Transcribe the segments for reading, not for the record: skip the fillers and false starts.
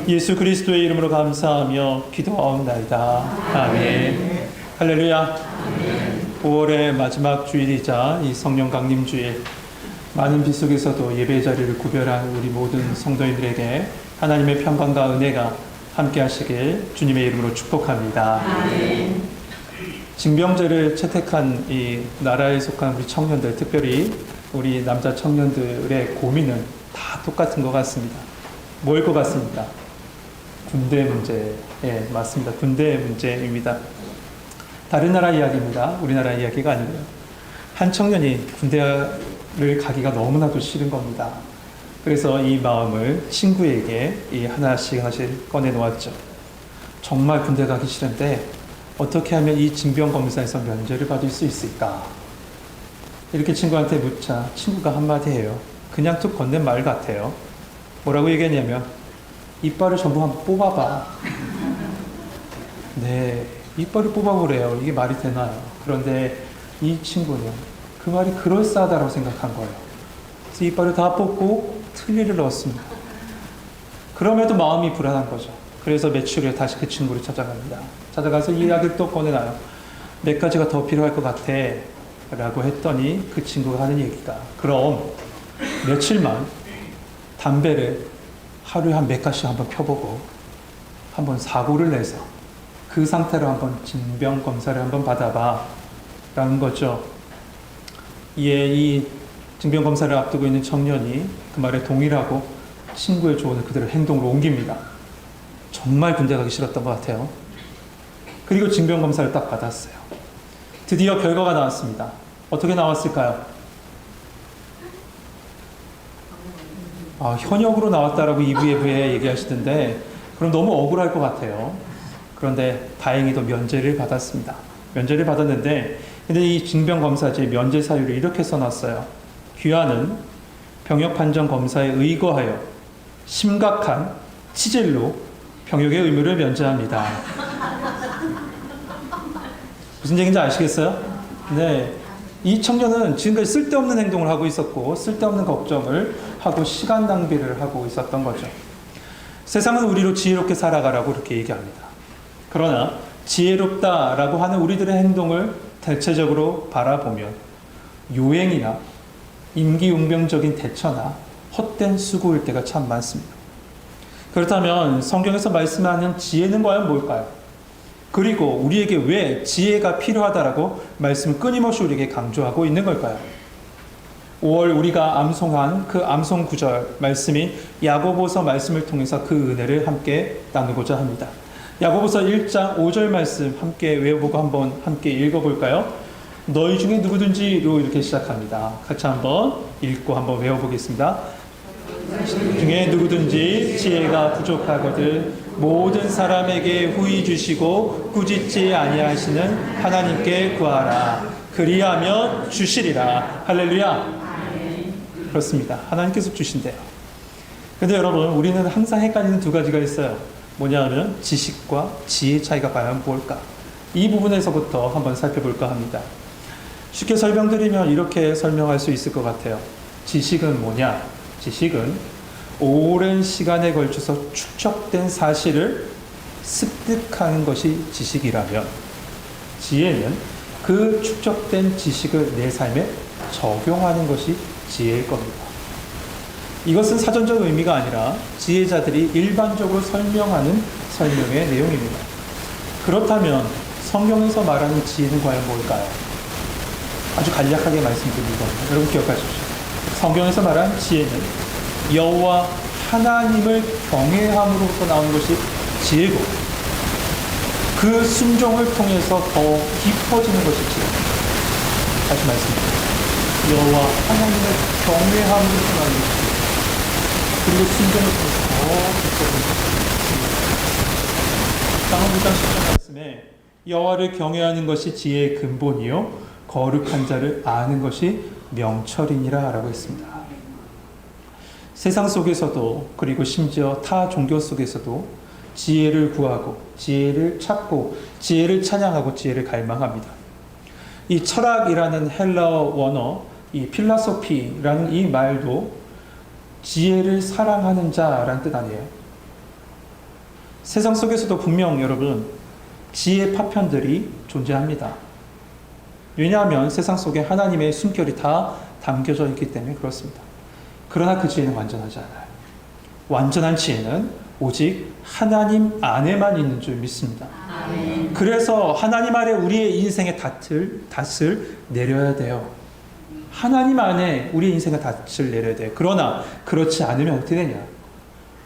예수 그리스도의 이름으로 감사하며 기도하옵나이다. 아멘. 할렐루야. 5월의 마지막 주일이자 이 성령 강림 주일, 많은 비 속에서도 예배 자리를 구별한 우리 모든 성도인들에게 하나님의 평강과 은혜가 함께 하시길 주님의 이름으로 축복합니다. 아멘. 징병제를 채택한 이 나라에 속한 우리 청년들, 특별히 우리 남자 청년들의 고민은 다 똑같은 것 같습니다. 뭐일 것 같습니까? 군대 문제. 예, 맞습니다. 군대 문제입니다. 다른 나라 이야기입니다. 우리나라 이야기가 아니고요. 한 청년이 군대를 가기가 너무나도 싫은 겁니다. 그래서 이 마음을 친구에게 하나씩 꺼내놓았죠. 정말 군대 가기 싫은데 어떻게 하면 이 징병검사에서 면제를 받을 수 있을까? 이렇게 친구한테 묻자 친구가 한마디 해요. 그냥 툭 건넨 말 같아요. 뭐라고 얘기했냐면, 이빨을 전부 한번 뽑아봐. 네, 이빨을 뽑아보래요. 이게 말이 되나요? 그런데 이 친구는 그 말이 그럴싸하다고 생각한 거예요. 그래서 이빨을 다 뽑고 틀니를 넣었습니다. 그럼에도 마음이 불안한 거죠. 그래서 며칠 후에 다시 그 친구를 찾아갑니다. 찾아가서 이 이야기를 또 꺼내놔요. 몇 가지가 더 필요할 것 같아 라고 했더니 그 친구가 하는 얘기가, 그럼 며칠만 담배를 하루에 한 몇 가지씩 한번 펴보고 한번 사고를 내서 그 상태로 한번 징병검사를 한번 받아봐 라는 거죠. 이에 이 징병검사를 앞두고 있는 청년이 그 말에 동의하고 친구의 조언을 그대로 행동으로 옮깁니다. 정말 군대 가기 싫었던 것 같아요. 그리고 징병검사를 딱 받았어요. 드디어 결과가 나왔습니다. 어떻게 나왔을까요? 현역으로 나왔다라고 2부에 얘기하시던데, 그럼 너무 억울할 것 같아요. 그런데 다행히도 면제를 받았습니다. 면제를 받았는데, 근데 이 징병검사제 면제 사유를 이렇게 써놨어요. 귀하는 병역 판정 검사에 의거하여 심각한 치질로 병역의 의무를 면제합니다. 무슨 얘기인지 아시겠어요? 네. 이 청년은 지금까지 쓸데없는 행동을 하고 있었고, 쓸데없는 걱정을 하고 시간 낭비를 하고 있었던 거죠. 세상은 우리로 지혜롭게 살아가라고 이렇게 얘기합니다. 그러나 지혜롭다라고 하는 우리들의 행동을 대체적으로 바라보면 요행이나 임기응변적인 대처나 헛된 수고일 때가 참 많습니다. 그렇다면 성경에서 말씀하는 지혜는 과연 뭘까요? 그리고 우리에게 왜 지혜가 필요하다라고 말씀을 끊임없이 우리에게 강조하고 있는 걸까요? 5월 우리가 암송한 그 암송 구절 말씀이 야고보서 말씀을 통해서 그 은혜를 함께 나누고자 합니다. 야고보서 1장 5절 말씀 함께 외워보고 한번 함께 읽어볼까요? 너희 중에 누구든지로 이렇게 시작합니다. 같이 한번 읽고 한번 외워보겠습니다. 중에 누구든지 지혜가 부족하거든 모든 사람에게 후히 주시고 꾸짖지 아니하시는 하나님께 구하라. 그리하면 주시리라. 할렐루야. 그렇습니다. 하나님께서 주신대요. 근데 여러분, 우리는 항상 헷갈리는 두 가지가 있어요. 뭐냐면 지식과 지혜의 차이가 과연 뭘까? 이 부분에서부터 한번 살펴볼까 합니다. 쉽게 설명드리면 이렇게 설명할 수 있을 것 같아요. 지식은 뭐냐? 지식은 오랜 시간에 걸쳐서 축적된 사실을 습득하는 것이 지식이라면, 지혜는 그 축적된 지식을 내 삶에 적용하는 것이 지혜일 겁니다. 이것은 사전적 의미가 아니라 지혜자들이 일반적으로 설명하는 설명의 내용입니다. 그렇다면 성경에서 말하는 지혜는 과연 뭘까요? 아주 간략하게 말씀드립니다. 여러분 기억하십시오. 성경에서 말한 지혜는 여호와 하나님을 경외함으로부터 나오는 것이 지혜고, 그 순종을 통해서 더 깊어지는 것이 지혜입니다. 다시 말씀드립니다. 여호와 하나님을 경외함으로부터 나오는 것이 지혜입니다. 그리고 순종을 통해서 더 깊어지는 것이 지혜입니다. 장언 9장 10절 말씀에 여호와를 경외하는 것이 지혜의 근본이요 거룩한 자를 아는 것이 명철이니라 라고 했습니다. 세상 속에서도, 그리고 심지어 타 종교 속에서도 지혜를 구하고 지혜를 찾고 지혜를 찬양하고 지혜를 갈망합니다. 이 철학이라는 헬라어 원어, 이 필라소피라는 이 말도 지혜를 사랑하는 자라는 뜻 아니에요. 세상 속에서도 분명 여러분 지혜 파편들이 존재합니다. 왜냐하면 세상 속에 하나님의 숨결이 다 담겨져 있기 때문에 그렇습니다. 그러나 그 지혜는 완전하지 않아요. 완전한 지혜는 오직 하나님 안에만 있는 줄 믿습니다. 아멘. 그래서 하나님 아래 우리의 인생의 닻을 내려야 돼요. 하나님 안에 우리의 인생의 닻을 내려야 돼요. 그러나 그렇지 않으면 어떻게 되냐?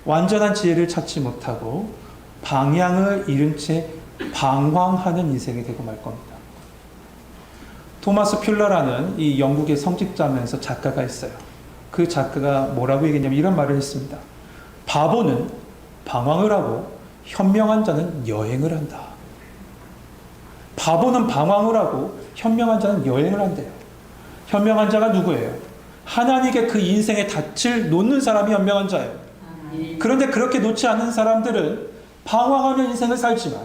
완전한 지혜를 찾지 못하고 방향을 잃은 채 방황하는 인생이 되고 말 겁니다. 토마스 퓰러라는 이 영국의 성직자면서 작가가 있어요. 그 작가가 뭐라고 얘기했냐면 이런 말을 했습니다. 바보는 방황을 하고 현명한 자는 여행을 한다. 바보는 방황을 하고 현명한 자는 여행을 한대요. 현명한 자가 누구예요? 하나님께 그 인생의 닻을 놓는 사람이 현명한 자예요. 그런데 그렇게 놓지 않는 사람들은 방황하며 인생을 살지만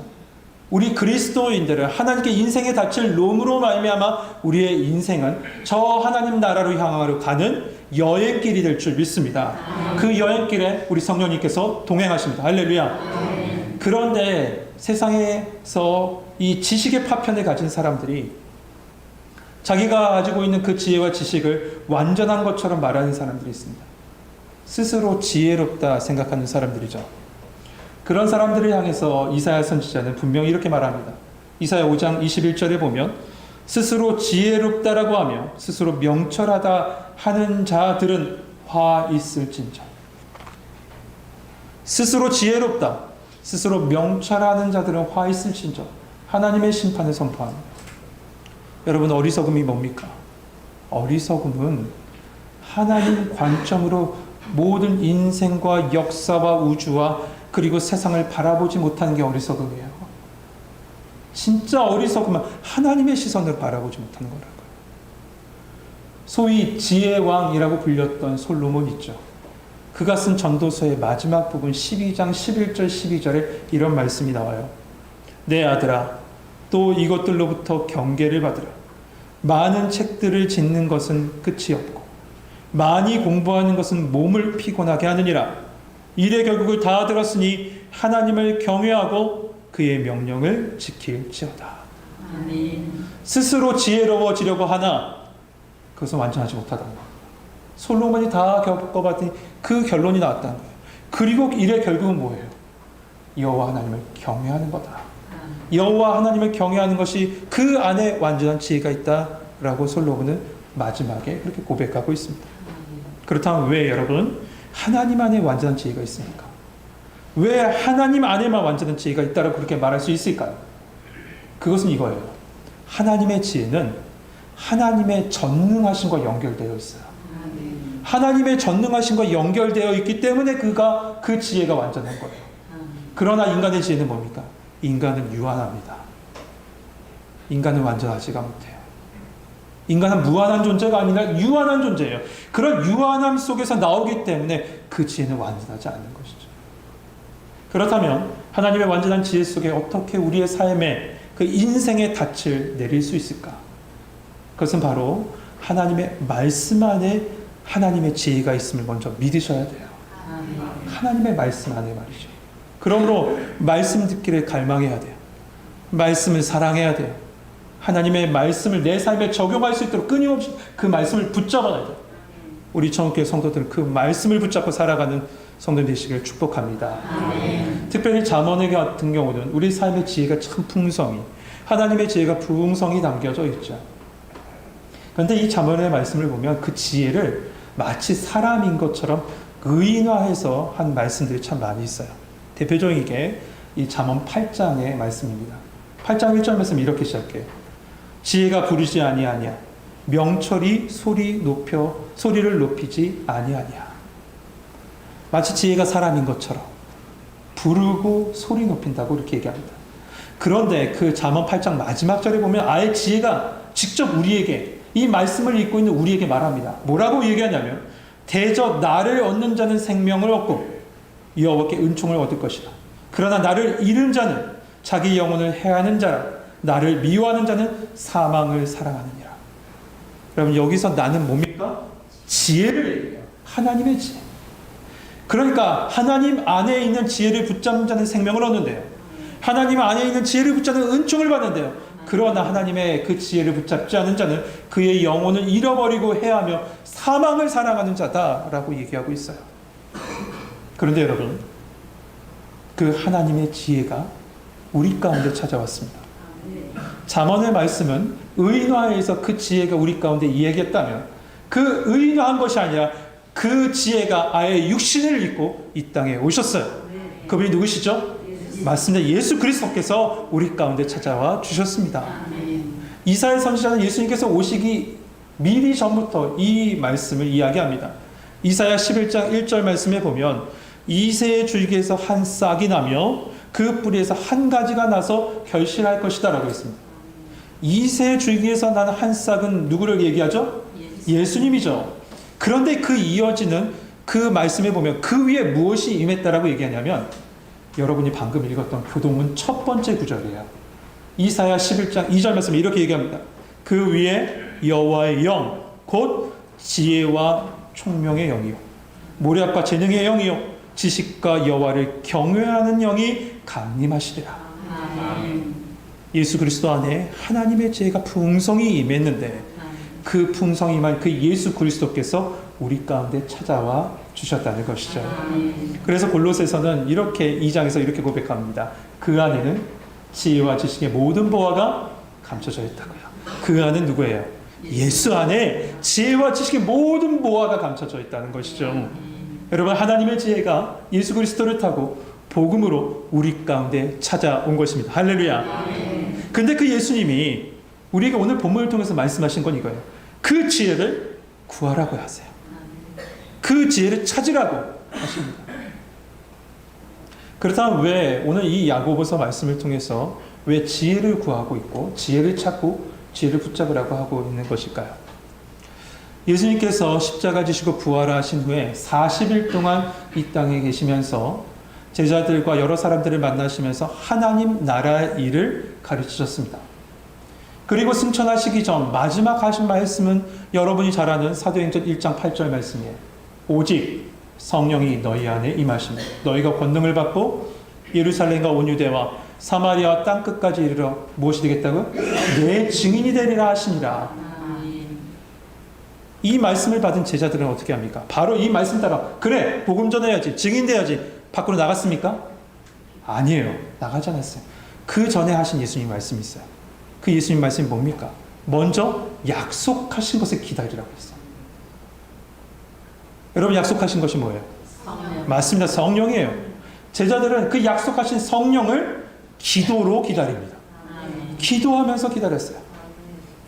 우리 그리스도인들은 하나님께 인생의 닻을 놓음으로 말미암아 우리의 인생은 저 하나님 나라로 향하러 가는 여행길이 될 줄 믿습니다. 그 여행길에 우리 성령님께서 동행하십니다. 할렐루야. 그런데 세상에서 이 지식의 파편을 가진 사람들이 자기가 가지고 있는 그 지혜와 지식을 완전한 것처럼 말하는 사람들이 있습니다. 스스로 지혜롭다 생각하는 사람들이죠. 그런 사람들을 향해서 이사야 선지자는 분명히 이렇게 말합니다. 이사야 5장 21절에 보면 스스로 지혜롭다라고 하며 스스로 명철하다 하는 자들은 화 있을진저. 스스로 지혜롭다, 스스로 명철하는 자들은 화 있을진저. 하나님의 심판을 선포합니다. 여러분, 어리석음이 뭡니까? 어리석음은 하나님 관점으로 모든 인생과 역사와 우주와 그리고 세상을 바라보지 못하는 게 어리석음이에요. 진짜 어리석음은 하나님의 시선을 바라보지 못하는 거라고요. 소위 지혜왕이라고 불렸던 솔로몬 있죠. 그가 쓴 전도서의 마지막 부분 12장 11절 12절에 이런 말씀이 나와요. 내 아들아, 또 이것들로부터 경계를 받으라. 많은 책들을 짓는 것은 끝이 없고 많이 공부하는 것은 몸을 피곤하게 하느니라. 일의 결국을 다 들었으니 하나님을 경외하고 그의 명령을 지킬지어다. 아멘. 스스로 지혜로워지려고 하나 그것은 완전하지 못하다는 거예요. 솔로몬이 다 겪어봤더니 그 결론이 나왔다는 거예요. 그리고 일의 결국은 뭐예요? 여호와 하나님을 경외하는 거다. 여호와 하나님을 경외하는 것이 그 안에 완전한 지혜가 있다라고 솔로몬은 마지막에 그렇게 고백하고 있습니다. 그렇다면 왜 여러분 하나님 안에 완전한 지혜가 있습니까? 왜 하나님 안에만 완전한 지혜가 있다라고 그렇게 말할 수 있을까요? 그것은 이거예요. 하나님의 지혜는 하나님의 전능하심과 연결되어 있어요. 하나님의 전능하심과 연결되어 있기 때문에 그 지혜가 완전한 거예요. 그러나 인간의 지혜는 뭡니까? 인간은 유한합니다. 인간은 완전하지가 못해요. 인간은 무한한 존재가 아니라 유한한 존재예요. 그런 유한함 속에서 나오기 때문에 그 지혜는 완전하지 않는 것이죠. 그렇다면 하나님의 완전한 지혜 속에 어떻게 우리의 삶에 그 인생의 닻을 내릴 수 있을까? 그것은 바로 하나님의 말씀 안에 하나님의 지혜가 있음을 먼저 믿으셔야 돼요. 하나님의 말씀 안에 말이죠. 그러므로 말씀 듣기를 갈망해야 돼요. 말씀을 사랑해야 돼요. 하나님의 말씀을 내 삶에 적용할 수 있도록 끊임없이 그 말씀을 붙잡아야 돼요. 우리 천국교회 성도들은 그 말씀을 붙잡고 살아가는 성도 되시길 축복합니다. 아멘. 특별히 잠언의 같은 경우는 우리 삶의 지혜가 참 풍성히 하나님의 지혜가 풍성히 담겨져 있죠. 그런데 이 잠언의 말씀을 보면 그 지혜를 마치 사람인 것처럼 의인화해서 한 말씀들이 참 많이 있어요. 대표적이게 이 잠언 8장의 말씀입니다. 8장 1절 말씀 이렇게 시작해요. 지혜가 부르지 아니하냐, 명철이 소리를 높이지 아니하냐. 마치 지혜가 사람인 것처럼 부르고 소리 높인다고 이렇게 얘기합니다. 그런데 그 잠언 8장 마지막 절에 보면 아예 지혜가 직접 우리에게 이 말씀을 읽고 있는 우리에게 말합니다. 뭐라고 얘기하냐면 대저 나를 얻는 자는 생명을 얻고 여호와께 은총을 얻을 것이다. 그러나 나를 잃은 자는 자기 영혼을 해하는 자라. 나를 미워하는 자는 사망을 사랑하느니라. 여러분 여기서 나는 뭡니까? 지혜를 얘기해요. 하나님의 지혜. 그러니까 하나님 안에 있는 지혜를 붙잡는 자는 생명을 얻는데요. 하나님 안에 있는 지혜를 붙잡는 은총을 받는데요. 그러나 하나님의 그 지혜를 붙잡지 않은 자는 그의 영혼을 잃어버리고 해하며 사망을 사랑하는 자다라고 얘기하고 있어요. 그런데 여러분, 그 하나님의 지혜가 우리 가운데 찾아왔습니다. 잠언의 말씀은 의인화해서 그 지혜가 우리 가운데 이야기했다면 그 의인화한 것이 아니라 그 지혜가 아예 육신을 입고 이 땅에 오셨어요. 그분이 누구시죠? 맞습니다. 예수 그리스도께서 우리 가운데 찾아와 주셨습니다. 이사야 선지자는 예수님께서 오시기 미리 전부터 이 말씀을 이야기합니다. 이사야 11장 1절 말씀에 보면 이새의 줄기에서 한 싹이 나며 그 뿌리에서 한 가지가 나서 결실할 것이다 라고 했습니다. 이새의 줄기에서 나는 한 싹은 누구를 얘기하죠? 예수님이죠. 그런데 그 이어지는 그 말씀에 보면 그 위에 무엇이 임했다라고 얘기하냐면 여러분이 방금 읽었던 교동문 첫 번째 구절이에요. 이사야 11장 2절 말씀에 이렇게 얘기합니다. 그 위에 여호와의 영, 곧 지혜와 총명의 영이요 모략과 재능의 영이요 지식과 여호와를 경외하는 영이 강림하시리라. 예수 그리스도 안에 하나님의 지혜가 풍성히 임했는데 그 풍성이만 그 예수 그리스도께서 우리 가운데 찾아와 주셨다는 것이죠. 그래서 골로새서는 이렇게 2장에서 이렇게 고백합니다. 그 안에는 지혜와 지식의 모든 보화가 감춰져 있다고요. 그 안은 누구예요? 예수 안에 지혜와 지식의 모든 보화가 감춰져 있다는 것이죠. 여러분, 하나님의 지혜가 예수 그리스도를 타고 복음으로 우리 가운데 찾아온 것입니다. 할렐루야. 근데 그 예수님이 우리에게 오늘 본문을 통해서 말씀하신 건 이거예요. 그 지혜를 구하라고 하세요. 그 지혜를 찾으라고 하십니다. 그렇다면 왜 오늘 이 야고보서 말씀을 통해서 왜 지혜를 구하고 있고 지혜를 찾고 지혜를 붙잡으라고 하고 있는 것일까요? 예수님께서 십자가 지시고 부활하신 후에 40일 동안 이 땅에 계시면서 제자들과 여러 사람들을 만나시면서 하나님 나라의 일을 가르치셨습니다. 그리고 승천하시기 전 마지막 하신 말씀은 여러분이 잘 아는 사도행전 1장 8절 말씀이에요. 오직 성령이 너희 안에 임하시면 너희가 권능을 받고 예루살렘과 온 유대와 사마리아와 땅끝까지 이르러 무엇이 되겠다고요? 내 증인이 되리라 하시니라. 이 말씀을 받은 제자들은 어떻게 합니까? 바로 이 말씀 따라 그래 복음 전해야지 증인 돼야지 밖으로 나갔습니까? 아니에요. 나가지 않았어요. 그 전에 하신 예수님 말씀이 있어요. 그 예수님 말씀이 뭡니까? 먼저 약속하신 것을 기다리라고 했어요. 여러분, 약속하신 것이 뭐예요? 성령. 맞습니다. 성령이에요. 제자들은 그 약속하신 성령을 기도로 기다립니다. 기도하면서 기다렸어요.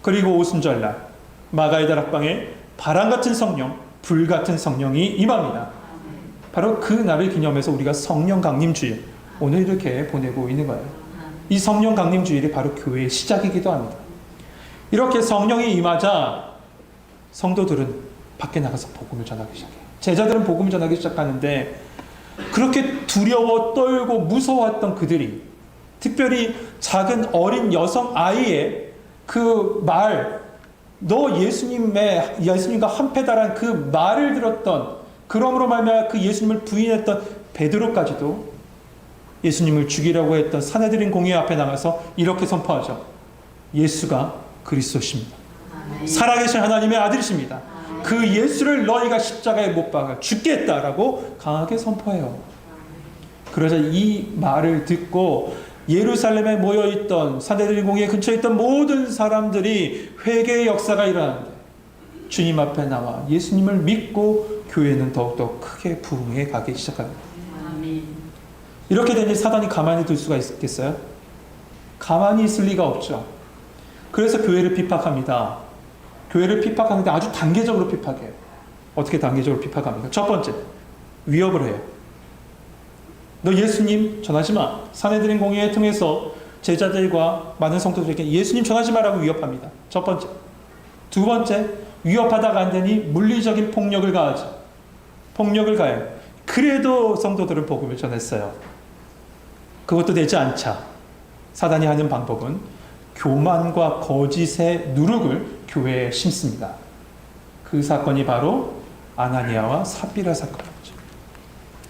그리고 오순절날 마가의 다락방에 바람같은 성령, 불같은 성령이 임합니다. 바로 그 날을 기념해서 우리가 성령 강림 주일, 오늘 이렇게 보내고 있는 거예요. 이 성령 강림 주일이 바로 교회의 시작이기도 합니다. 이렇게 성령이 임하자 성도들은 밖에 나가서 복음을 전하기 시작해요. 제자들은 복음을 전하기 시작하는데 그렇게 두려워 떨고 무서웠던 그들이 특별히 작은 어린 여성 아이의 그 말, 너 예수님과 한패다란 그 말을 들었던, 그러므로 말미암아 그 예수님을 부인했던 베드로까지도 예수님을 죽이려고 했던 산헤드린 공회 앞에 나가서 이렇게 선포하죠. 예수가 그리스도십니다. 살아계신 하나님의 아들이십니다. 그 예수를 너희가 십자가에 못 박아 죽겠다라고 강하게 선포해요. 그러자 이 말을 듣고 예루살렘에 모여있던 산헤드린 공회 근처에 있던 모든 사람들이 회개의 역사가 일어나는데 주님 앞에 나와 예수님을 믿고 교회는 더욱더 크게 부흥해 가기 시작합니다. 이렇게 되니 사단이 가만히 둘 수가 있겠어요? 가만히 있을 리가 없죠. 그래서 교회를 비판합니다. 교회를 비판하는데 아주 단계적으로 비판해요. 어떻게 단계적으로 비판합니까? 첫 번째, 위협을 해요. 너 예수님 전하지 마. 산헤드린 공회를 통해서 제자들과 많은 성도들에게 예수님 전하지 마라고 위협합니다. 첫 번째. 두 번째, 위협하다가 안 되니 물리적인 폭력을 가하죠. 폭력을 가해요. 그래도 성도들은 복음을 전했어요. 그것도 되지 않자 사단이 하는 방법은 교만과 거짓의 누룩을 교회에 심습니다. 그 사건이 바로 아나니아와 삽비라 사건이었죠.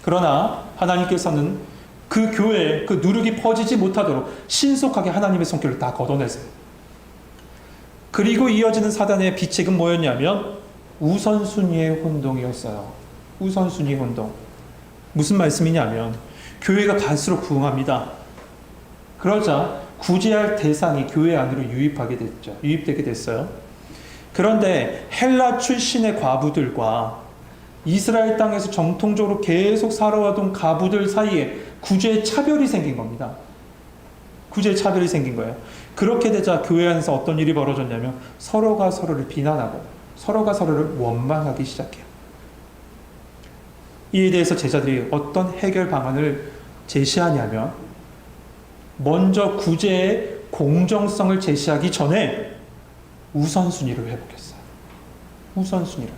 그러나 하나님께서는 그 교회에 그 누룩이 퍼지지 못하도록 신속하게 하나님의 손길을 다 걷어내세요. 그리고 이어지는 사단의 비책은 뭐였냐면 우선순위의 혼동이었어요. 우선순위의 혼동. 무슨 말씀이냐면 교회가 갈수록 부흥합니다. 그러자 구제할 대상이 교회 안으로 유입되게 됐어요. 그런데 헬라 출신의 과부들과 이스라엘 땅에서 정통적으로 계속 살아왔던 과부들 사이에 구제의 차별이 생긴 겁니다. 구제의 차별이 생긴 거예요. 그렇게 되자 교회 안에서 어떤 일이 벌어졌냐면 서로가 서로를 비난하고 서로가 서로를 원망하기 시작해요. 이에 대해서 제자들이 어떤 해결 방안을 제시하냐면 먼저 구제의 공정성을 제시하기 전에 우선순위를 회복했어요. 우선순위를.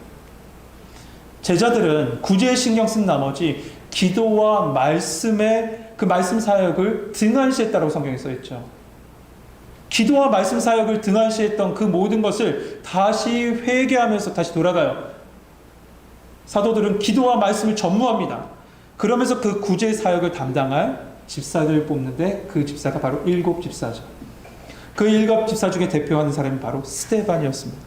제자들은 구제에 신경 쓴 나머지 기도와 말씀의 그 말씀 사역을 등한시했다고 성경에 써있죠. 기도와 말씀 사역을 등한시했던 그 모든 것을 다시 회개하면서 다시 돌아가요. 사도들은 기도와 말씀을 전무합니다. 그러면서 그 구제 사역을 담당할 집사들을 뽑는데 그 집사가 바로 7 집사죠. 그 7 집사 중에 대표하는 사람이 바로 스데반이었습니다.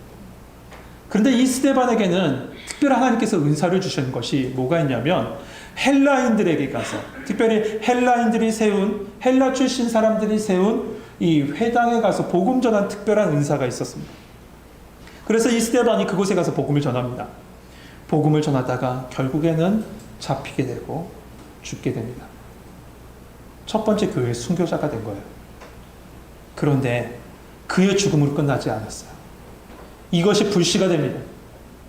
그런데 이 스데반에게는 특별히 하나님께서 은사를 주신 것이 뭐가 있냐면 헬라인들에게 가서 특별히 헬라 출신 사람들이 세운 이 회당에 가서 복음 전한 특별한 은사가 있었습니다. 그래서 이 스데반이 그곳에 가서 복음을 전합니다. 복음을 전하다가 결국에는 잡히게 되고 죽게 됩니다. 첫 번째 교회의 순교자가 된 거예요. 그런데 그의 죽음으로 끝나지 않았어요. 이것이 불씨가 됩니다.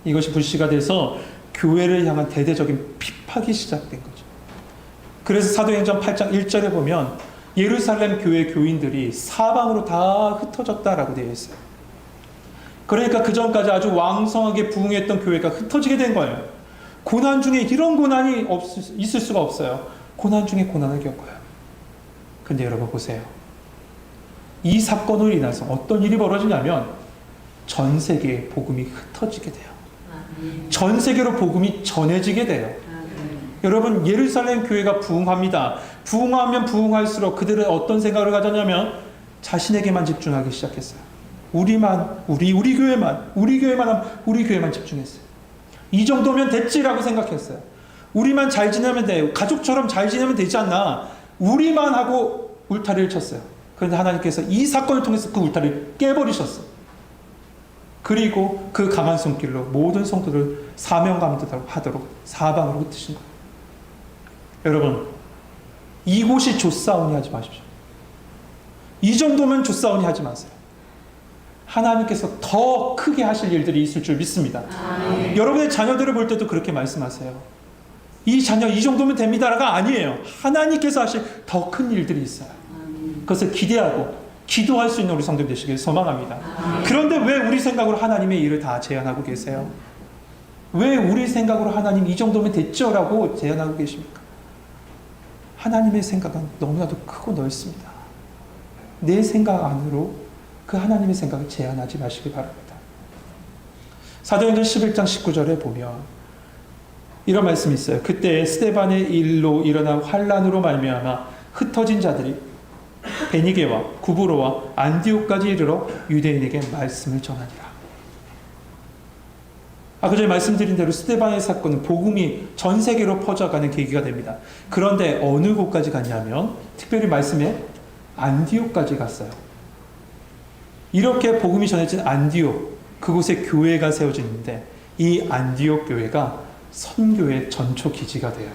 이것이 불씨가 돼서 교회를 향한 대대적인 핍박이 시작된 거죠. 그래서 사도행전 8장 1절에 보면 예루살렘 교회 교인들이 사방으로 다 흩어졌다라고 되어 있어요. 그러니까 그 전까지 아주 왕성하게 부흥했던 교회가 흩어지게 된 거예요. 고난 중에 이런 고난이 있을 수가 없어요. 고난 중에 고난을 겪어요. 근데 여러분 보세요. 이 사건으로 인해서 어떤 일이 벌어지냐면 전 세계에 복음이 흩어지게 돼요. 전 세계로 복음이 전해지게 돼요. 여러분 예루살렘 교회가 부흥합니다. 부흥하면 부흥할수록 그들은 어떤 생각을 가졌냐면 자신에게만 집중하기 시작했어요. 우리 교회만 집중했어요. 이 정도면 됐지라고 생각했어요. 우리만 잘 지내면 돼요. 가족처럼 잘 지내면 되지 않나. 우리만 하고 울타리를 쳤어요. 그런데 하나님께서 이 사건을 통해서 그 울타리를 깨버리셨어요. 그리고 그 강한 손길로 모든 성도를 사명감하도록 사방으로 흩으신 거예요. 여러분, 이곳이 조사오니 하지 마십시오. 이 정도면 조사오니 하지 마세요. 하나님께서 더 크게 하실 일들이 있을 줄 믿습니다. 여러분의 자녀들을 볼 때도 그렇게 말씀하세요. 이 자녀 이 정도면 됩니다가 아니에요. 하나님께서 하실 더 큰 일들이 있어요. 그것을 기대하고 기도할 수 있는 우리 성도들 되시길 소망합니다. 그런데 왜 우리 생각으로 하나님의 일을 다 제안하고 계세요? 왜 우리 생각으로 하나님 이 정도면 됐죠? 라고 제안하고 계십니까? 하나님의 생각은 너무나도 크고 넓습니다. 내 생각 안으로 그 하나님의 생각을 제안하지 마시기 바랍니다. 사도행전 11장 19절에 보면 이런 말씀이 있어요. 그때 스데반의 일로 일어난 환란으로 말미암아 흩어진 자들이 베니게와 구브로와 안디옥까지 이르러 유대인에게 말씀을 전하니라. 아까 전에 말씀드린 대로 스데반의 사건은 복음이 전 세계로 퍼져가는 계기가 됩니다. 그런데 어느 곳까지 갔냐면 특별히 말씀에 안디옥까지 갔어요. 이렇게 복음이 전해진 안디옥, 그곳에 교회가 세워지는데 이 안디옥 교회가 선교의 전초 기지가 돼요.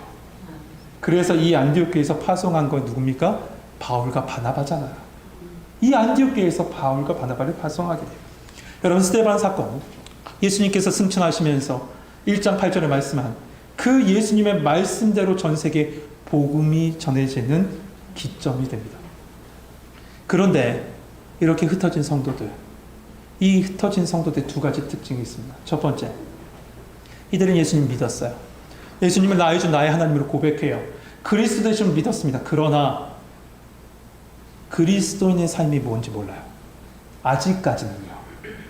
그래서 이 안디옥 교회에서 파송한 건 누굽니까? 바울과 바나바잖아요. 이 안디옥 교회에서 바울과 바나바를 파송하게 돼요. 여러분, 스데반 사건, 예수님께서 승천하시면서 1장 8절에 말씀한 그 예수님의 말씀대로 전 세계에 복음이 전해지는 기점이 됩니다. 그런데 이렇게 흩어진 성도들, 이 흩어진 성도들 두 가지 특징이 있습니다. 첫 번째, 이들은 예수님 믿었어요. 예수님을 나의 주 나의 하나님으로 고백해요. 그리스도 되심을 믿었습니다. 그러나 그리스도인의 삶이 뭔지 몰라요. 아직까지는요.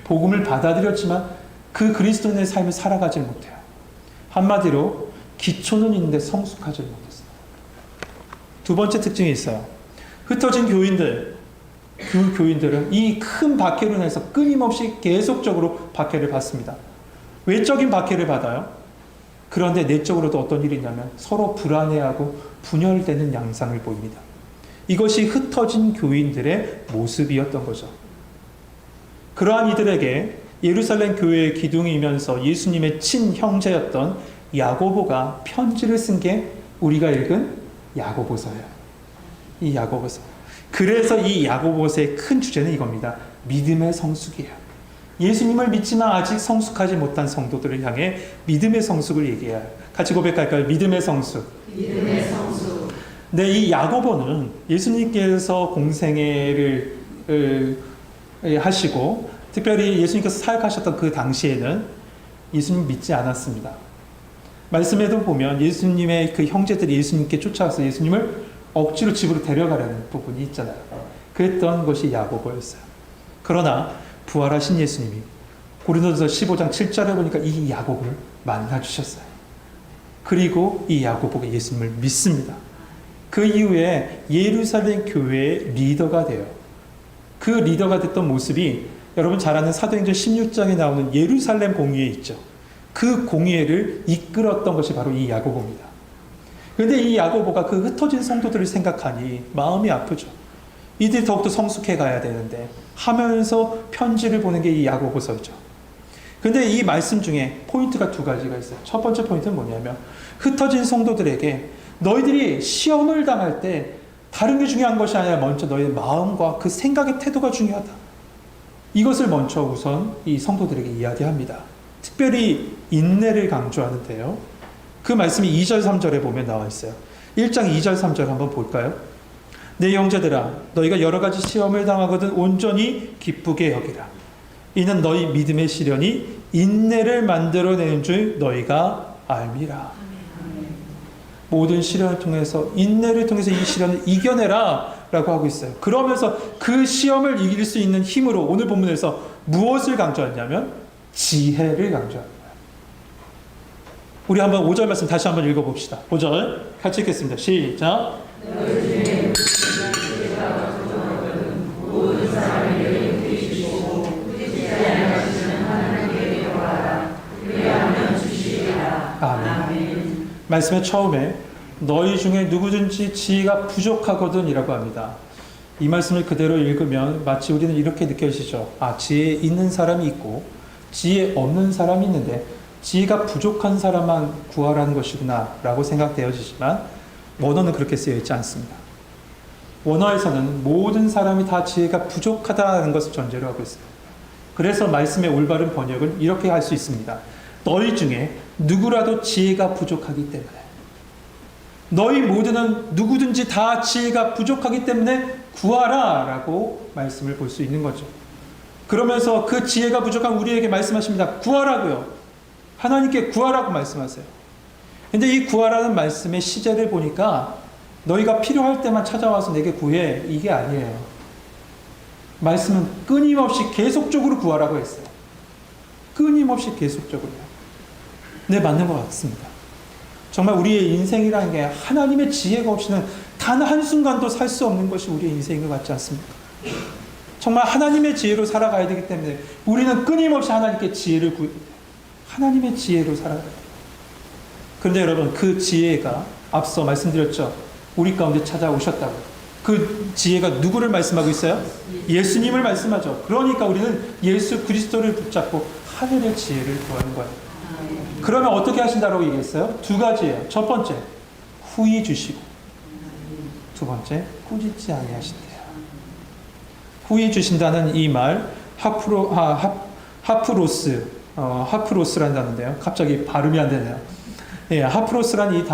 복음을 받아들였지만 그 그리스도인의 삶을 살아가지 못해요. 한마디로 기초는 있는데 성숙하지 못했어요. 두 번째 특징이 있어요. 흩어진 교인들, 그 교인들은 이 큰 박해로 인해서 끊임없이 계속적으로 박해를 받습니다. 외적인 박해를 받아요. 그런데 내적으로도 어떤 일이 있냐면 서로 불안해하고 분열되는 양상을 보입니다. 이것이 흩어진 교인들의 모습이었던 거죠. 그러한 이들에게 예루살렘 교회의 기둥이면서 예수님의 친형제였던 야고보가 편지를 쓴 게 우리가 읽은 야고보서예요. 이 야고보서. 그래서 이 야고보서의 큰 주제는 이겁니다. 믿음의 성숙이에요. 예수님을 믿지만 아직 성숙하지 못한 성도들을 향해 믿음의 성숙을 얘기해요. 같이 고백할까요? 믿음의 성숙. 믿음의 성숙. 네, 이 야고보는 예수님께서 공생애를 하시고 특별히 예수님께서 사역하셨던 그 당시에는 예수님 믿지 않았습니다. 말씀에도 보면 예수님의 그 형제들이 예수님께 쫓아와서 예수님을 억지로 집으로 데려가려는 부분이 있잖아요. 그랬던 것이 야고보였어요. 그러나 부활하신 예수님이 고린도전서 15장 7절에 보니까 이 야고보를 만나주셨어요. 그리고 이 야고보가 예수님을 믿습니다. 그 이후에 예루살렘 교회의 리더가 돼요. 그 리더가 됐던 모습이 여러분 잘 아는 사도행전 16장에 나오는 예루살렘 공의회 있죠. 그 공의회를 이끌었던 것이 바로 이 야고보입니다. 그런데 이 야고보가 그 흩어진 성도들을 생각하니 마음이 아프죠. 이들이 더욱더 성숙해 가야 되는데 하면서 편지를 보는 게 이 야고보서죠. 그런데 이 말씀 중에 포인트가 두 가지가 있어요. 첫 번째 포인트는 뭐냐면 흩어진 성도들에게 너희들이 시험을 당할 때 다른 게 중요한 것이 아니라 먼저 너희의 마음과 그 생각의 태도가 중요하다. 이것을 먼저 우선 이 성도들에게 이야기합니다. 특별히 인내를 강조하는데요. 그 말씀이 2절 3절에 보면 나와 있어요. 1장 2절 3절 한번 볼까요? 내 형제들아 너희가 여러 가지 시험을 당하거든 온전히 기쁘게 여기라. 이는 너희 믿음의 시련이 인내를 만들어내는 줄 너희가 알미라. 모든 시련을 통해서 인내를 통해서 이 시련을 이겨내라 라고 하고 있어요. 그러면서 그 시험을 이길 수 있는 힘으로 오늘 본문에서 무엇을 강조하냐면 지혜를 강조합니다. 우리 한번 5절 말씀 다시 한번 읽어봅시다. 5절 같이 읽겠습니다. 시작. 아멘. 말씀의 처음에 너희 중에 누구든지 지혜가 부족하거든 이라고 합니다. 이 말씀을 그대로 읽으면 마치 우리는 이렇게 느껴지죠. 아, 지혜 있는 사람이 있고 지혜 없는 사람이 있는데 지혜가 부족한 사람만 구하라는 것이구나 라고 생각되어지지만 원어는 그렇게 쓰여 있지 않습니다. 원어에서는 모든 사람이 다 지혜가 부족하다는 것을 전제로 하고 있어요. 그래서 말씀의 올바른 번역은 이렇게 할 수 있습니다. 너희 중에 누구라도 지혜가 부족하기 때문에 너희 모두는 누구든지 다 지혜가 부족하기 때문에 구하라 라고 말씀을 볼 수 있는 거죠. 그러면서 그 지혜가 부족한 우리에게 말씀하십니다. 구하라고요. 하나님께 구하라고 말씀하세요. 근데 이 구하라는 말씀의 시제를 보니까 너희가 필요할 때만 찾아와서 내게 구해 이게 아니에요. 말씀은 끊임없이 계속적으로 구하라고 했어요. 끊임없이 계속적으로요. 네, 맞는 것 같습니다. 정말 우리의 인생이라는 게 하나님의 지혜가 없이는 단 한순간도 살 수 없는 것이 우리의 인생인 것 같지 않습니까? 정말 하나님의 지혜로 살아가야 되기 때문에 우리는 끊임없이 하나님께 지혜를 하나님의 지혜로 살아가야 돼요. 그런데 여러분 그 지혜가 앞서 말씀드렸죠. 우리 가운데 찾아오셨다고. 그 지혜가 누구를 말씀하고 있어요? 예수님을 말씀하죠. 그러니까 우리는 예수 그리스도를 붙잡고 하늘의 지혜를 구하는 거예요. 그러면 어떻게 하신다고 얘기했어요? 두 가지예요. 첫 번째, 후히 주시고 두 번째, 꾸짖지 아니하신대요. 후히 주신다는 이 말 하프로스라는 단어인데요. 갑자기 발음이 안 되네요. 예, 하프로스라는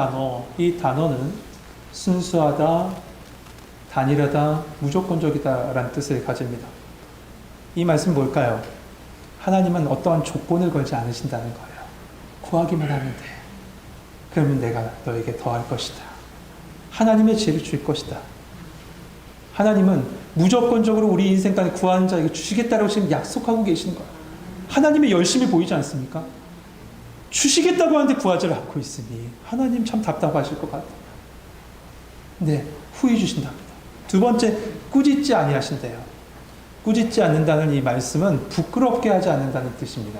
이 단어는 순수하다, 단일하다, 무조건적이다라는 뜻을 가집니다. 이 말씀은 뭘까요? 하나님은 어떠한 조건을 걸지 않으신다는 거예요. 구하기만 하면 돼. 그러면 내가 너에게 더할 것이다. 하나님의 지혜를 줄 것이다. 하나님은 무조건적으로 우리 인생까지 구하는 자에게 주시겠다라고 지금 약속하고 계시는 거예요. 하나님의 열심이 보이지 않습니까? 주시겠다고 하는데 구하지 않고 있으니 하나님 참 답답하실 것 같아요. 네, 후히 주신답니다. 두 번째, 꾸짖지 아니하신대요. 꾸짖지 않는다는 이 말씀은 부끄럽게 하지 않는다는 뜻입니다.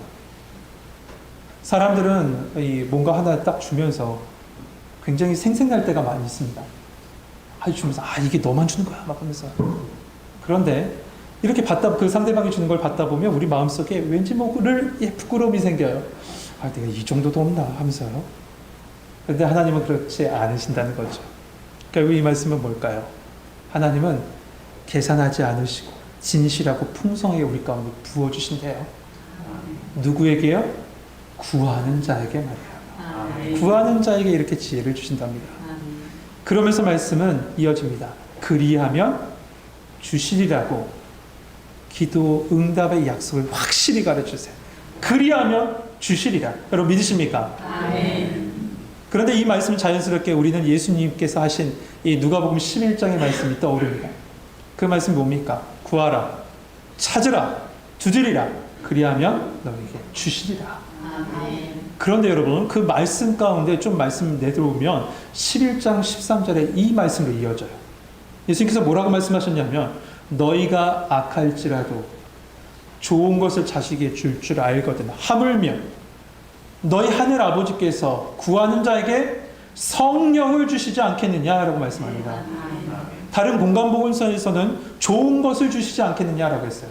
사람들은 뭔가 하나 딱 주면서 굉장히 생생날 때가 많이 있습니다. 주면서 이게 너만 주는 거야 막 하면서. 그런데 이렇게 그 상대방이 주는 걸 받다 보면 우리 마음속에 왠지 부끄러움이 생겨요. 내가 이 정도도 없나 하면서요. 그런데 하나님은 그렇지 않으신다는 거죠. 결국 이 말씀은 뭘까요? 하나님은 계산하지 않으시고 진실하고 풍성하게 우리 가운데 부어주신대요. 누구에게요? 구하는 자에게 말이에요. 구하는 자에게 이렇게 지혜를 주신답니다. 그러면서 말씀은 이어집니다. 그리하면 주시리라고 기도 응답의 약속을 확실히 가르쳐주세요. 그리하면 주시리라. 여러분 믿으십니까? 아멘. 그런데 이 말씀은 자연스럽게 우리는 예수님께서 하신 이 누가복음 11장의 말씀이 떠오릅니다. 그 말씀이 뭡니까? 구하라, 찾으라, 두드리라. 그리하면 너에게 주시리라. 아멘. 그런데 여러분 그 말씀 가운데 좀 말씀 내려오면 11장 13절에 이 말씀으로 이어져요. 예수님께서 뭐라고 말씀하셨냐면 너희가 악할지라도 좋은 것을 자식에게 줄 줄 알거든 하물며 너희 하늘 아버지께서 구하는 자에게 성령을 주시지 않겠느냐라고 말씀합니다. 다른 공간복음서에서는 좋은 것을 주시지 않겠느냐라고 했어요.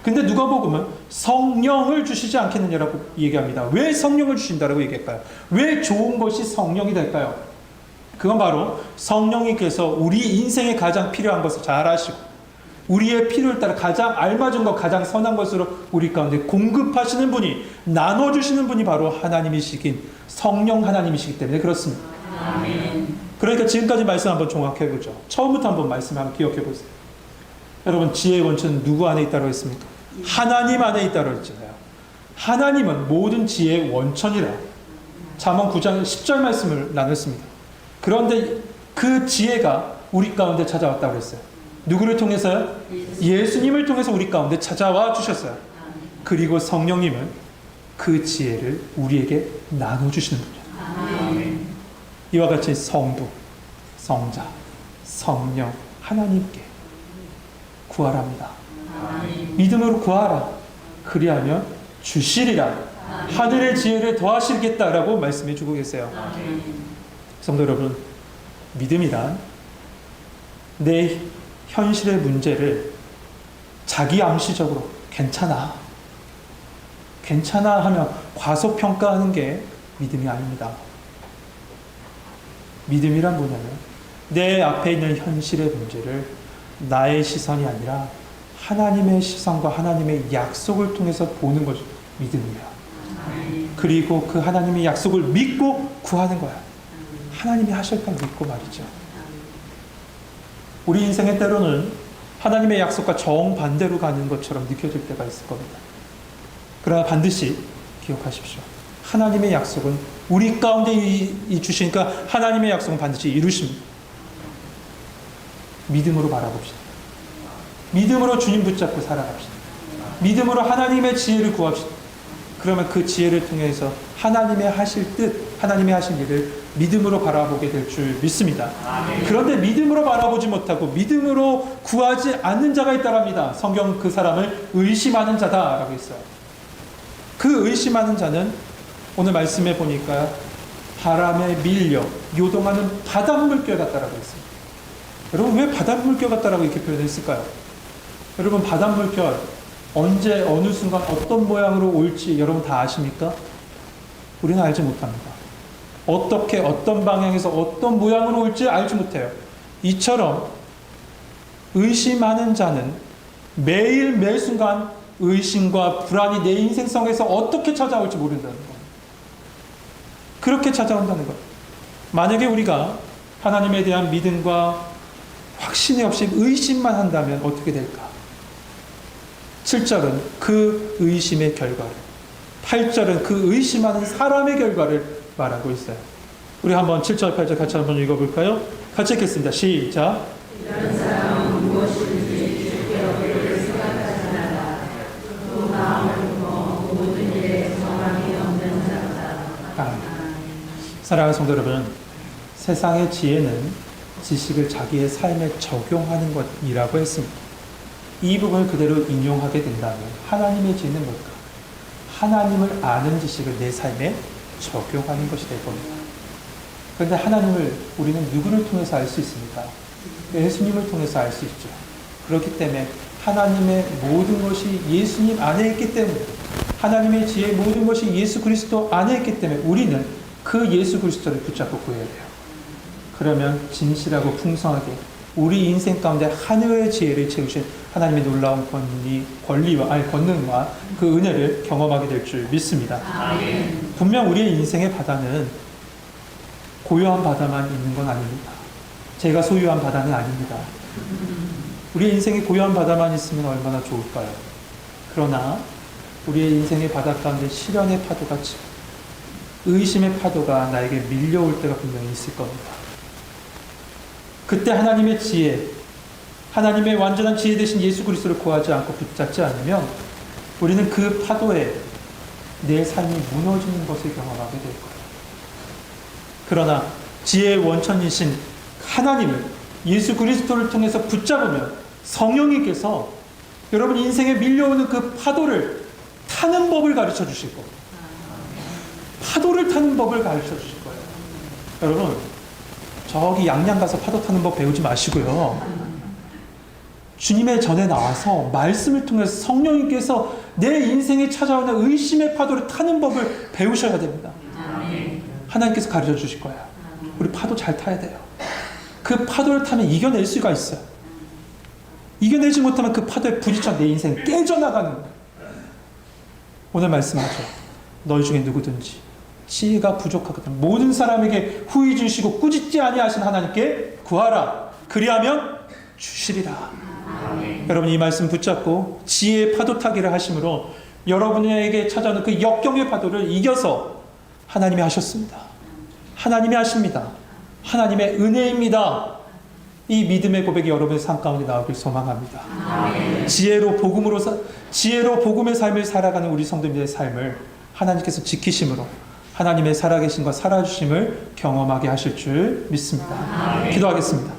근데 누가복음은 성령을 주시지 않겠느냐라고 얘기합니다. 왜 성령을 주신다라고 얘기할까요? 왜 좋은 것이 성령이 될까요? 그건 바로 성령님께서 우리 인생에 가장 필요한 것을 잘 아시고 우리의 필요에 따라 가장 알맞은 것, 가장 선한 것으로 우리 가운데 공급하시는 분이, 나눠주시는 분이 바로 하나님이시긴 성령 하나님이시기 때문에 그렇습니다. 아멘. 그러니까 지금까지 말씀 한번 종합해보죠. 처음부터 한번 말씀 한번 기억해보세요. 여러분 지혜의 원천은 누구 안에 있다고 했습니까? 하나님 안에 있다고 했잖아요. 하나님은 모든 지혜의 원천이라 잠언 9장 10절 말씀을 나눴습니다. 그런데 그 지혜가 우리 가운데 찾아왔다고 했어요. 누구를 통해서요? 예수님을 통해서 우리 가운데 찾아와 주셨어요. 그리고 성령님은 그 지혜를 우리에게 나눠주시는 분이에요. 이와 같이 성부, 성자, 성령, 하나님께 구하랍니다. 믿음으로 구하라. 그리하면 주시리라. 하늘의 지혜를 더하시겠다라고 말씀해 주고 계세요. 성도 여러분, 믿음이란 내 현실의 문제를 자기 암시적으로 괜찮아 하며 과소평가하는 게 믿음이 아닙니다. 믿음이란 뭐냐면 내 앞에 있는 현실의 문제를 나의 시선이 아니라 하나님의 시선과 하나님의 약속을 통해서 보는 것이 믿음이야. 그리고 그 하나님의 약속을 믿고 구하는 거야. 하나님이 하실 걸 믿고 말이죠. 우리 인생의 때로는 하나님의 약속과 정반대로 가는 것처럼 느껴질 때가 있을 겁니다. 그러나 반드시 기억하십시오. 하나님의 약속은 우리 가운데 주시니까 하나님의 약속은 반드시 이루십니다. 믿음으로 바라봅시다. 믿음으로 주님 붙잡고 살아갑시다. 믿음으로 하나님의 지혜를 구합시다. 그러면 그 지혜를 통해서 하나님의 하실 뜻, 하나님의 하실 일을 믿음으로 바라보게 될 줄 믿습니다. 그런데 믿음으로 바라보지 못하고 믿음으로 구하지 않는 자가 있다고 합니다. 성경 그 사람을 의심하는 자다라고 했어요. 그 의심하는 자는 오늘 말씀해 보니까 바람에 밀려 요동하는 바닷물결 같다라고 했습니다. 여러분 왜 바닷물결 같다라고 이렇게 표현했을까요? 여러분 바닷물결 언제 어느 순간 어떤 모양으로 올지 여러분 다 아십니까? 우리는 알지 못합니다. 어떻게 어떤 방향에서 어떤 모양으로 올지 알지 못해요. 이처럼 의심하는 자는 매일 매 순간 의심과 불안이 내 인생 속에서 어떻게 찾아올지 모른다는 거예요. 그렇게 찾아온다는 거예요. 만약에 우리가 하나님에 대한 믿음과 확신이 없이 의심만 한다면 어떻게 될까? 7절은 그 의심의 결과를, 8절은 그 의심하는 사람의 결과를 말하고 있어요. 우리 한번 7절, 8절 같이 한번 읽어볼까요? 같이 읽겠습니다. 시작. 이런 사람은 무엇이든지 주께 얻기를 생각하지 않아. 또 마음을 품어 모든 일에 정함이 없는 자다. 사랑하는 성도 여러분, 세상의 지혜는 지식을 자기의 삶에 적용하는 것이라고 했습니다. 이 부분을 그대로 인용하게 된다면 하나님의 지혜는 뭘까? 하나님을 아는 지식을 내 삶에 적용하는 것이 될 겁니다. 그런데 하나님을 우리는 누구를 통해서 알 수 있습니까? 예수님을 통해서 알 수 있죠. 그렇기 때문에 하나님의 모든 것이 예수님 안에 있기 때문에, 하나님의 지혜의 모든 것이 예수 그리스도 안에 있기 때문에 우리는 그 예수 그리스도를 붙잡고 구해야 돼요. 그러면 진실하고 풍성하게 우리 인생 가운데 하늘의 지혜를 채우신 하나님의 놀라운 권능과 그 은혜를 경험하게 될 줄 믿습니다. 아멘. 분명 우리의 인생의 바다는 고요한 바다만 있는 건 아닙니다. 제가 소유한 바다는 아닙니다. 우리의 인생에 고요한 바다만 있으면 얼마나 좋을까요? 그러나 우리의 인생의 바다 가운데 시련의 파도가 치고 의심의 파도가 나에게 밀려올 때가 분명히 있을 겁니다. 그때 하나님의 지혜, 하나님의 완전한 지혜 되신 예수 그리스도를 구하지 않고 붙잡지 않으면 우리는 그 파도에 내 삶이 무너지는 것을 경험하게 될 거예요. 그러나 지혜의 원천이신 하나님을, 예수 그리스도를 통해서 붙잡으면 성령님께서 여러분 인생에 밀려오는 그 파도를 타는 법을 가르쳐 주실 겁니다. 파도를 타는 법을 가르쳐 주실 거예요. 여러분, 저기 양양 가서 파도 타는 법 배우지 마시고요. 주님의 전에 나와서 말씀을 통해서 성령님께서 내 인생에 찾아오는 의심의 파도를 타는 법을 배우셔야 됩니다. 하나님께서 가르쳐 주실 거예요. 우리 파도 잘 타야 돼요. 그 파도를 타면 이겨낼 수가 있어요. 이겨내지 못하면 그 파도에 부딪혀 내 인생 깨져나가는 거예요. 오늘 말씀하죠. 너희 중에 누구든지 지혜가 부족하거든 모든 사람에게 후히 주시고 꾸짖지 아니하신 하나님께 구하라. 그리하면 주시리라. 여러분 이 말씀 붙잡고 지혜의 파도 타기를 하심으로 여러분에게 찾아오는 그 역경의 파도를 이겨서 하나님이 하셨습니다. 하나님이 하십니다. 하나님의 은혜입니다. 이 믿음의 고백이 여러분의 삶 가운데 나오길 소망합니다. 지혜로 복음의 삶을 살아가는 우리 성도님들의 삶을 하나님께서 지키심으로 하나님의 살아계심과 살아주심을 경험하게 하실 줄 믿습니다. 기도하겠습니다.